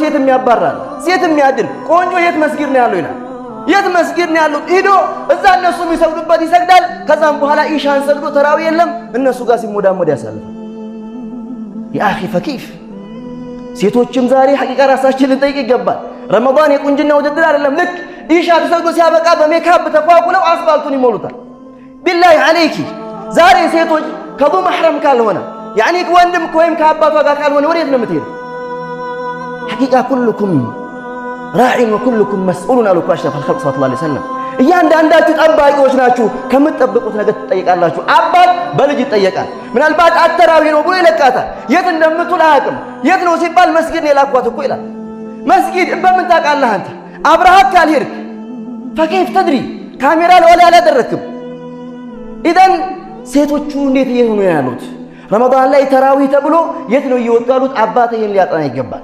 ሴት የሚያባራል ሴት የሚያድን ቆንጆ የት መስጊድ ነው ያለው ይላል። የት መስጊድ ነው ያለው? ሄዶ እዛ እነሱ የሚሰግዱበት ይሰግዳል። ከዛም በኋላ ኢሻን ሰግዶ ተራዊ የለም እነሱ ጋር ሲሞዳሞድ ያሳልፋል። ያ አኺ ፈኪፍ ሴቶችም ዛሬ ሐቂቃ ራሳችን ልንጠይቅ ይገባል። ረመዳን የቁንጅና ውድድር አይደለም። ልክ ኢሻ ተሰግዶ ሲያበቃ በሜካፕ ተኳኩለው አስፋልቱን ይሞሉታል። ቢላሂ አለይኪ ዛሬ ሴቶች ከቡ መሕረም ካልሆነ ያኒ ወንድም ወይም ከአባቷ ጋር ካልሆነ ወዴት ነው የምትሄደው? ሐቂቃ ኩልኩም ራዒን ወኩልኩም መስኡሉን አሉ አሽረፉል ኸልቅ ሰለላሁ ዐለይሂ ወሰለም። እያንዳንዳችሁ ጠባቂዎች ናችሁ፣ ከምትጠብቁት ነገር ትጠይቃላችሁ። አባት በልጅ ይጠየቃል። ምናልባት አተራዊ ነው ብሎ ይለቃታል። የት እንደምትውል አያውቅም። የት ነው ሲባል መስጊድ ነው የላኳት እኮ ይላል። መስጊድ በምን ታውቃለህ አንተ? አብረሃት ካልሄድክ ፈከይፍ ተድሪ ካሜራ ለወላ አላደረክም። ኢዘን ሴቶቹ እንዴት እየሆኑ ያሉት? ረመዳን ላይ ተራዊህ ተብሎ የት ነው እየወጡ ያሉት? አባት ይሄን ሊያጠና ይገባል።